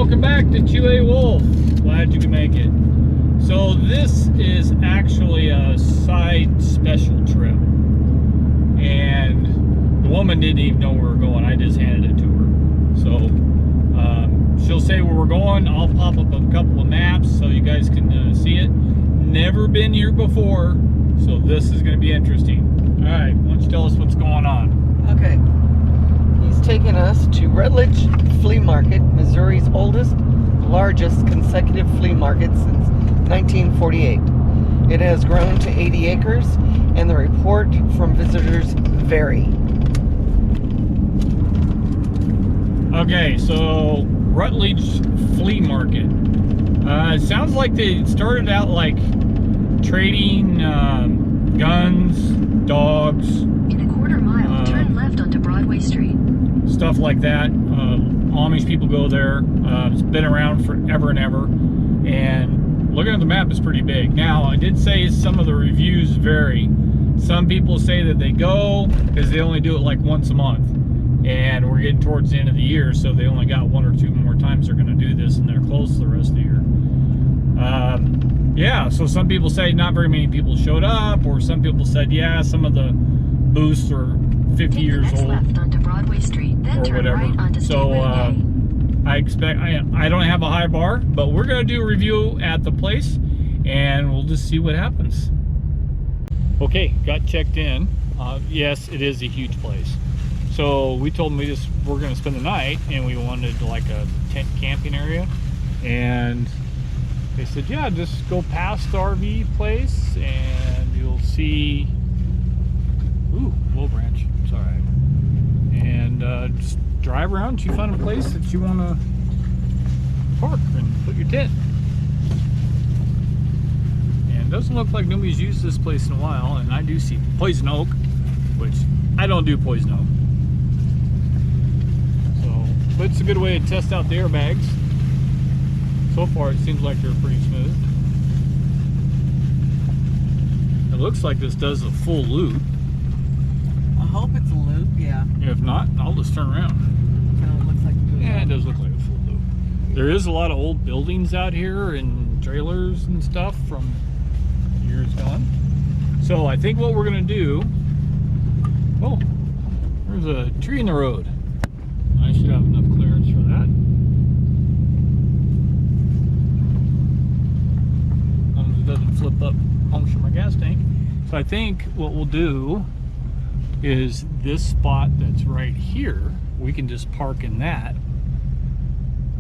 welcome back to 2Awolf. Glad you can make it. So this is actually a side special trip, and the woman didn't even know where we were going. I just handed it to her. So she'll say where we're going. I'll pop up a couple of maps so you guys can see it. Never been here before, so this is going to be interesting. All right, why don't you tell us what's going on? Okay. He's taking us to Rutledge Flea Market, Missouri's oldest, largest consecutive flea market since 1948. It has grown to 80 acres, and the report from visitors vary. Okay, so Rutledge Flea Market. It sounds like they started out like trading guns, dogs. In a quarter mile, turn left onto Broadway Street. Stuff like that. Amish people go there. It's been around forever and ever. And looking at the map, it's pretty big. Now, I did say some of the reviews vary. Some people say that they go because they only do it like once a month. And we're getting towards the end of the year, so they only got 1 or 2 more times they're going to do this, and they're closed the rest of the year. Yeah, so some people say not very many people showed up, or some people said, yeah, some of the booths are 50 years old, left onto Broadway Street, then or turn whatever. right onto So I I don't have a high bar, but we're going to do a review at the place, and we'll just see what happens. Okay, got checked in. Yes, it is a huge place. So we told them we're going to spend the night, and we wanted like a tent camping area, and they said, yeah, just go past the RV place and you'll see, ooh, Low Branch, it's all right. And just drive around till you find a place that you want to park and put your tent. And it doesn't look like nobody's used this place in a while, and I do see poison oak, which I don't do poison oak. So, but it's a good way to test out the airbags. So far, it seems like they're pretty smooth. It looks like this does a full loop. I hope it's a loop, yeah. If not, I'll just turn around. No, it looks like it goes Yeah, it on. does look like a full loop. There is a lot of old buildings out here and trailers and stuff from years gone. So I think what we're gonna do, oh, there's a tree in the road. I should have enough clearance for that. Doesn't flip up, puncture my gas tank. So I think what we'll do is this spot that's right here, we can just park in that.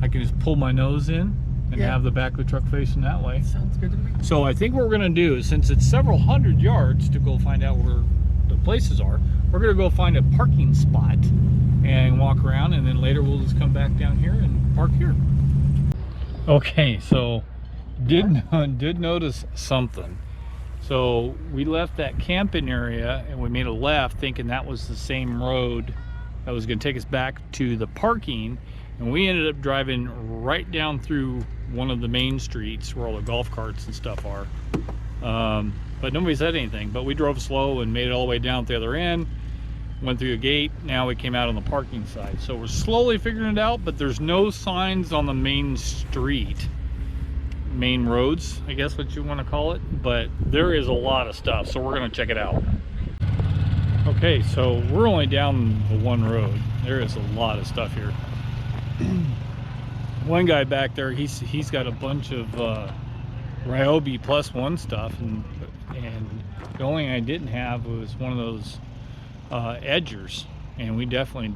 I can just pull my nose in and have the back of the truck facing that way. Sounds good to me. So I think what we're gonna do is, since it's several hundred yards to go find out where the places are, we're gonna go find a parking spot and walk around, and then later we'll just come back down here and park here. Okay, so did notice something. So we left that camping area and we made a left thinking that was the same road that was going to take us back to the parking, and we ended up driving right down through one of the main streets where all the golf carts and stuff are. But nobody said anything, but we drove slow and made it all the way down at the other end, went through a gate. Now we came out on the parking side, so we're slowly figuring it out, but there's no signs on the main street, main roads, I guess what you want to call it, but there is a lot of stuff, so we're going to check it out. Okay, so we're only down the one road. There is a lot of stuff here. One guy back there, he's got a bunch of Ryobi +1 stuff, and the only thing I didn't have was one of those edgers, and we definitely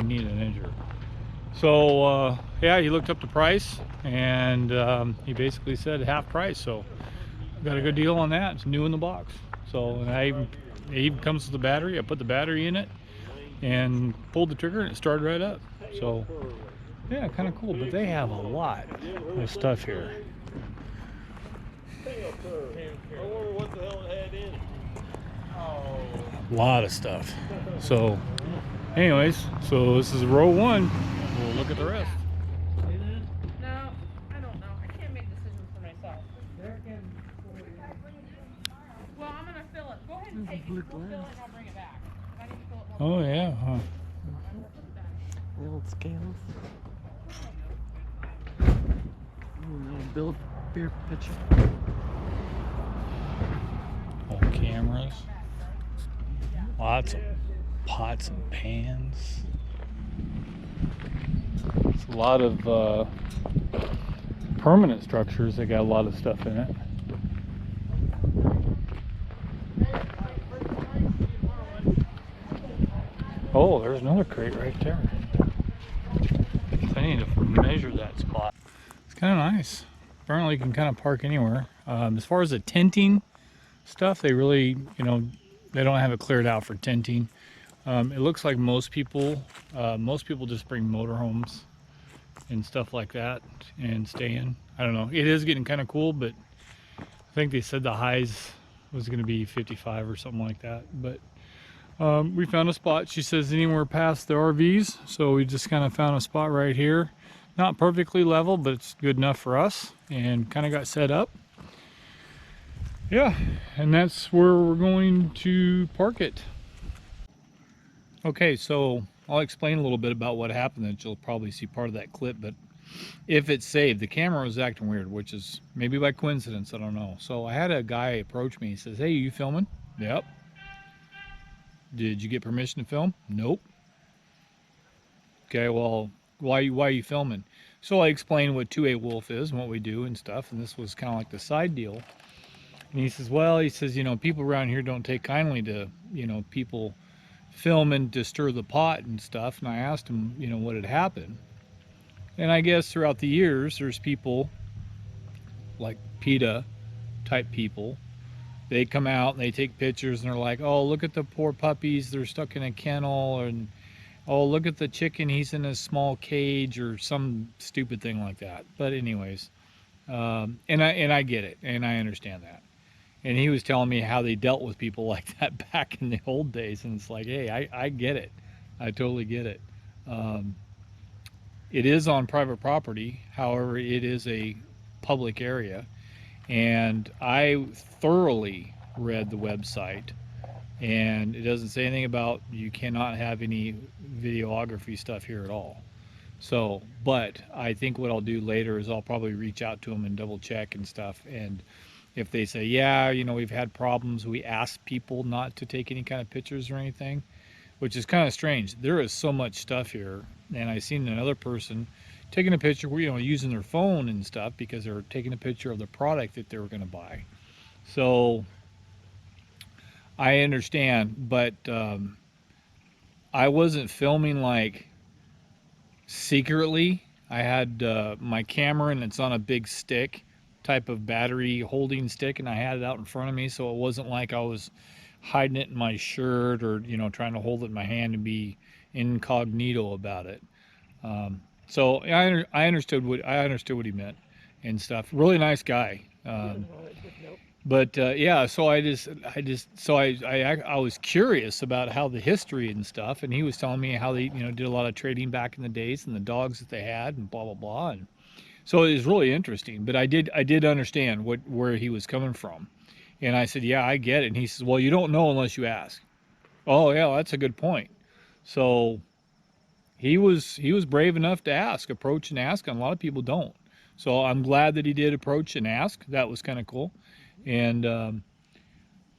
need an edger. So yeah, he looked up the price, and he basically said half price, so got a good deal on that. It's new in the box. So, and it even comes with the battery. I put the battery in it and pulled the trigger and it started right up. So yeah, kind of cool. But they have a lot of stuff here. A lot of stuff. So anyways, so this is row 1. We'll look at the rest. No, I don't know. I can't make decisions for myself. Well, I'm gonna fill it. Go ahead and take it. We'll fill it and I'll bring it back. I need to fill it. Oh yeah, huh? The old scales. Build beer pitcher. Old cameras. Lots of pots and pans. It's a lot of permanent structures that got a lot of stuff in it. Oh, there's another crate right there. I need to measure that spot. It's kind of nice. Apparently you can kind of park anywhere. As far as the tenting stuff, they really, you know, they don't have it cleared out for tenting. It looks like most people just bring motorhomes and stuff like that and stay in. I don't know. It is getting kind of cool, but I think they said the highs was going to be 55 or something like that. But we found a spot. She says anywhere past the RVs, so we just kind of found a spot right here. Not perfectly level, but it's good enough for us, and kind of got set up. Yeah, and that's where we're going to park it. Okay, so I'll explain a little bit about what happened, that you'll probably see part of that clip, but if it's saved, the camera was acting weird, which is maybe by coincidence, I don't know. So I had a guy approach me. He says, "Hey, you filming?" "Yep." "Did you get permission to film?" "Nope." "Okay, well, why are you filming?" So I explained what 2Awolf is and what we do and stuff, and this was kind of like the side deal. And he says, well, he says, you know, people around here don't take kindly to, you know, people filming to stir the pot and stuff. And I asked him, you know, what had happened. And I guess throughout the years, there's people like PETA type people. They come out and they take pictures and they're like, oh, look at the poor puppies, they're stuck in a kennel, and oh, look at the chicken, he's in a small cage, or some stupid thing like that. But anyways, and I get it, and I understand that. And he was telling me how they dealt with people like that back in the old days, and it's like, hey, I get it. I totally get it. It is on private property, however, it is a public area, and I thoroughly read the website, and it doesn't say anything about you cannot have any videography stuff here at all. So, but I think what I'll do later is I'll probably reach out to them and double check and stuff, and if they say, yeah, you know, we've had problems, we ask people not to take any kind of pictures or anything, which is kind of strange. There is so much stuff here, and I seen another person taking a picture, you know, using their phone and stuff because they were taking a picture of the product that they were going to buy. So I understand, but I wasn't filming like secretly. I had my camera, and it's on a big stick type of battery holding stick, and I had it out in front of me, so it wasn't like I was hiding it in my shirt or, you know, trying to hold it in my hand and be incognito about it. So I understood what he meant and stuff. Really nice guy. But yeah, so I was curious about how the history and stuff, and he was telling me how they, you know, did a lot of trading back in the days and the dogs that they had and blah blah blah. And so it was really interesting. But I did understand where he was coming from, and I said, yeah, I get it. And he says, well, you don't know unless you ask. Oh yeah, that's a good point. So he was brave enough to approach and ask, and a lot of people don't. So I'm glad that he did approach and ask. That was kind of cool. And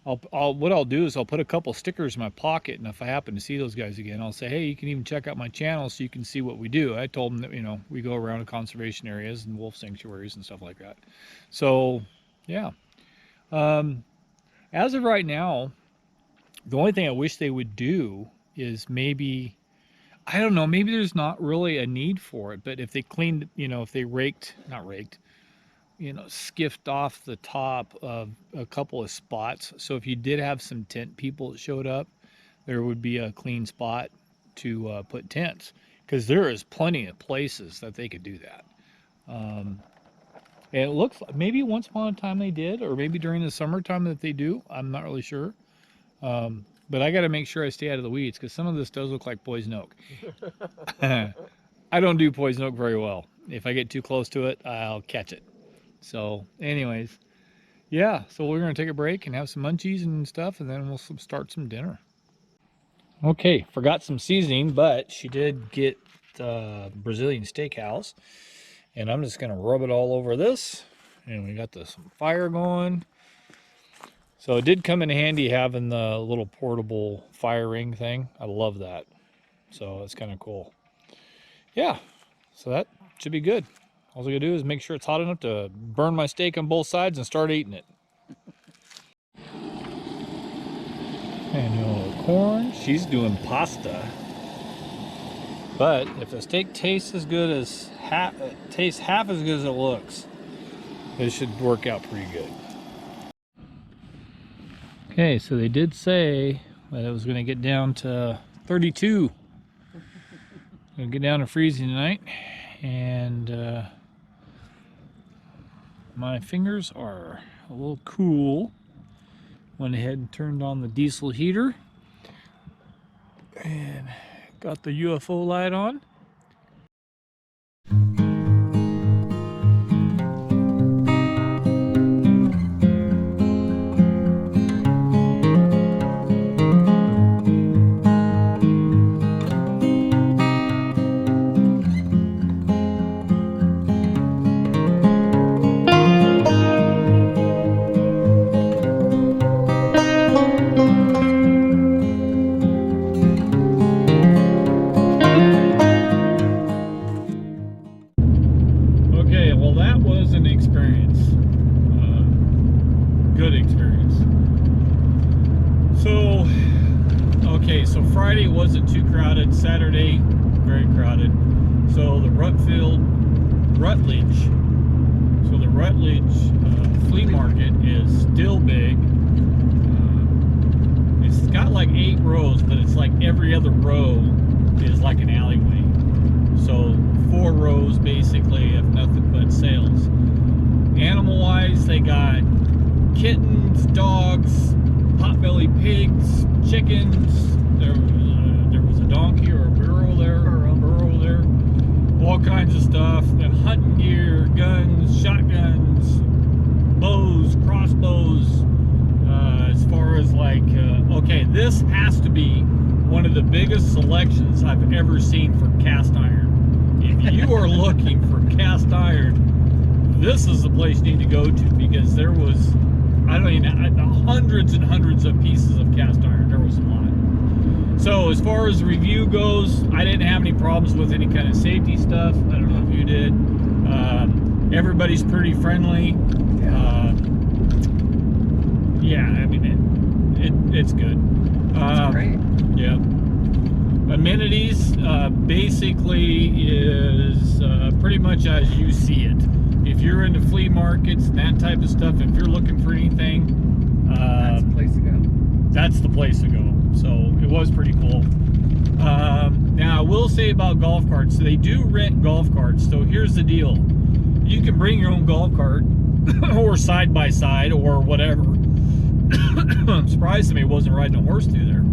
what I'll do is I'll put a couple stickers in my pocket, and if I happen to see those guys again, I'll say, hey, you can even check out my channel so you can see what we do. I told them that, you know, we go around to conservation areas and wolf sanctuaries and stuff like that. So yeah, as of right now, the only thing I wish they would do is maybe, I don't know, maybe there's not really a need for it, but if they cleaned, you know, if they not raked, you know, skiffed off the top of a couple of spots. So if you did have some tent people that showed up, there would be a clean spot to put tents, because there is plenty of places that they could do that. And it looks like maybe once upon a time they did, or maybe during the summertime that they do. I'm not really sure. But I got to make sure I stay out of the weeds, because some of this does look like poison oak. I don't do poison oak very well. If I get too close to it, I'll catch it. So anyways, yeah, so we're going to take a break and have some munchies and stuff, and then we'll start some dinner. Okay, forgot some seasoning, but she did get Brazilian steakhouse, And I'm just gonna rub it all over this. And we got some fire going. So it did come in handy having the little portable fire ring thing. I love that. So it's kind of cool. Yeah, so that should be good. All I gotta do is make sure it's hot enough to burn my steak on both sides and start eating it. And you know, corn, she's doing pasta. But if the steak tastes as good as half as good as it looks, it should work out pretty good. Okay, so they did say that it was going to get down to 32. Going to get down to freezing tonight, and my fingers are a little cool. Went ahead and turned on the diesel heater and got the UFO light on. Okay, well that was an experience. Good experience. So, okay, so Friday wasn't too crowded. Saturday, very crowded. So the Rutledge Flea Market is still big. It's got like 8 rows, but it's like every other row is like an alleyway. So 4 rows basically of nothing but sales. Animal-wise, they got kittens, dogs, potbelly pigs, chickens. There was a donkey or a burro there. All kinds of stuff. And hunting gear, guns, shotguns, bows, crossbows. As far as like, okay, this has to be one of the biggest selections I've ever seen for cast iron. If you are looking for cast iron, this is the place you need to go to, because there was, I don't even know, hundreds and hundreds of pieces of cast iron. There was a lot. So as far as the review goes, I didn't have any problems with any kind of safety stuff. I don't know if you did. Everybody's pretty friendly. Yeah, I mean, it's good. That's great. Yeah. Amenities basically is pretty much as you see it. If you're into flea markets and that type of stuff, if you're looking for anything, That's the place to go. That's the place to go. So it was pretty cool. Now I will say about golf carts, so they do rent golf carts. So here's the deal: you can bring your own golf cart or side by side or whatever. I'm surprised somebody wasn't riding a horse through there.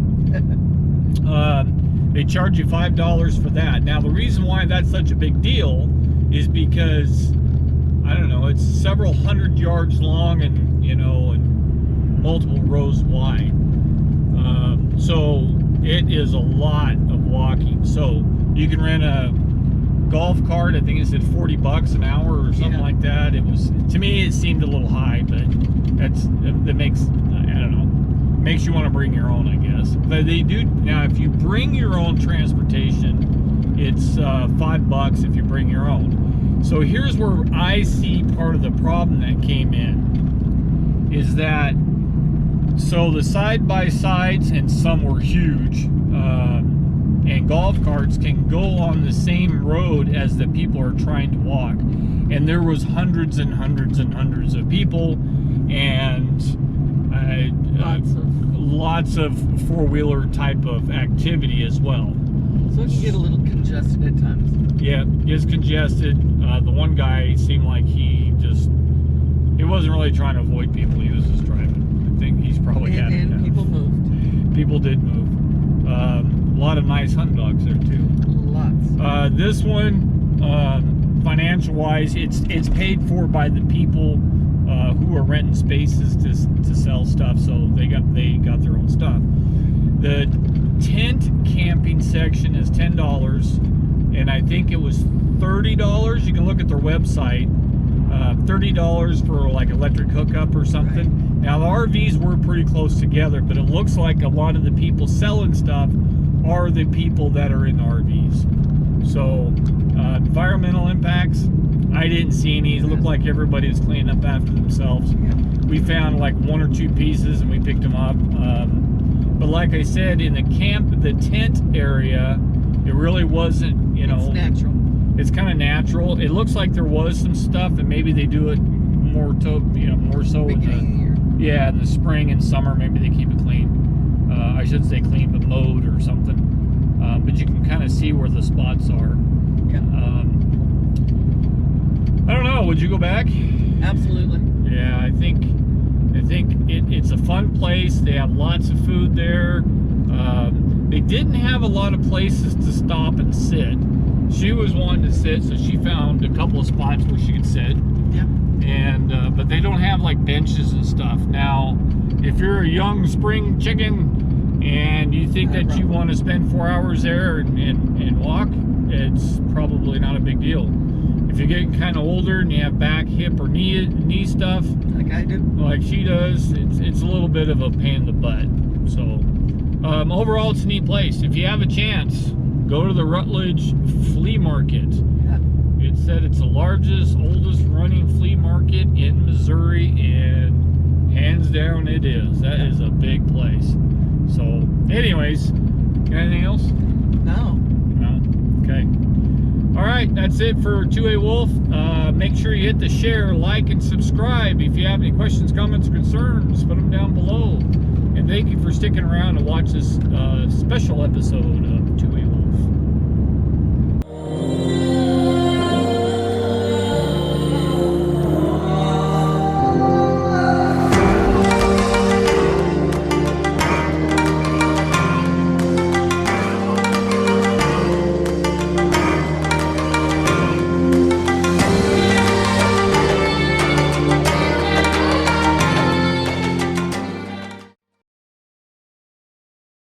They charge you $5 for that. Now the reason why that's such a big deal is because, I don't know, it's several hundred yards long and, you know, and multiple rows wide. So it is a lot of walking. So you can rent a golf cart. I think it said $40 an hour or something like that. It was, to me, it seemed a little high, but that makes, I don't know, makes you want to bring your own, I guess. But they do, now if you bring your own transportation, it's $5 if you bring your own. So here's where I see part of the problem that came in, is that, so the side-by-sides, and some were huge, and golf carts can go on the same road as the people are trying to walk. And there was hundreds and hundreds and hundreds of people, and lots of four-wheeler type of activity as well. So it can get a little congested at times. Yeah, it gets congested. The one guy seemed like he wasn't really trying to avoid people. He was just driving. I think he's probably had it. And people moved. People did move. A lot of nice hunting dogs there too. Lots. This one, financial-wise, it's paid for by the people who are renting spaces to sell stuff. So they got their own stuff. The tent camping section is $10, and I think it was $30. You can look at their website. $30 for like electric hookup or something. Right. Now the RVs were pretty close together, but it looks like a lot of the people selling stuff are the people that are in the RVs. So environmental impacts, I didn't see any. It looked like everybody was cleaning up after themselves. Yeah. We found like 1 or 2 pieces and we picked them up. But like I said, in the tent area, it really wasn't, you know, It's natural. it's kind of natural. It looks like there was some stuff, and maybe they do it more so in Beginning of the year. yeah, in the spring and summer. Maybe they keep it clean. I should say clean, but mowed or something. But you can kind of see where the spots are. Yeah. I don't know. Would you go back? Absolutely. Yeah, I think it's a fun place. They have lots of food there. They didn't have a lot of places to stop and sit. She was wanting to sit, so she found a couple of spots where she could sit. Yeah. And but they don't have like benches and stuff. Now, if you're a young spring chicken and you think that you want to spend 4 hours there and walk, it's probably not a big deal. If you're getting kind of older and you have back, hip, or knee stuff, Like I do. like she does, it's a little bit of a pain in the butt. So overall, it's a neat place. If you have a chance, go to the Rutledge Flea Market. Yeah. It said it's the largest, oldest running flea market in Missouri, and hands down it is. That is a big place. So anyways, got anything else? No. No? Okay. All right, that's it for 2Awolf. Make sure you hit the share, like, and subscribe. If you have any questions, comments, or concerns, put them down below. And thank you for sticking around to watch this special episode of 2Awolf.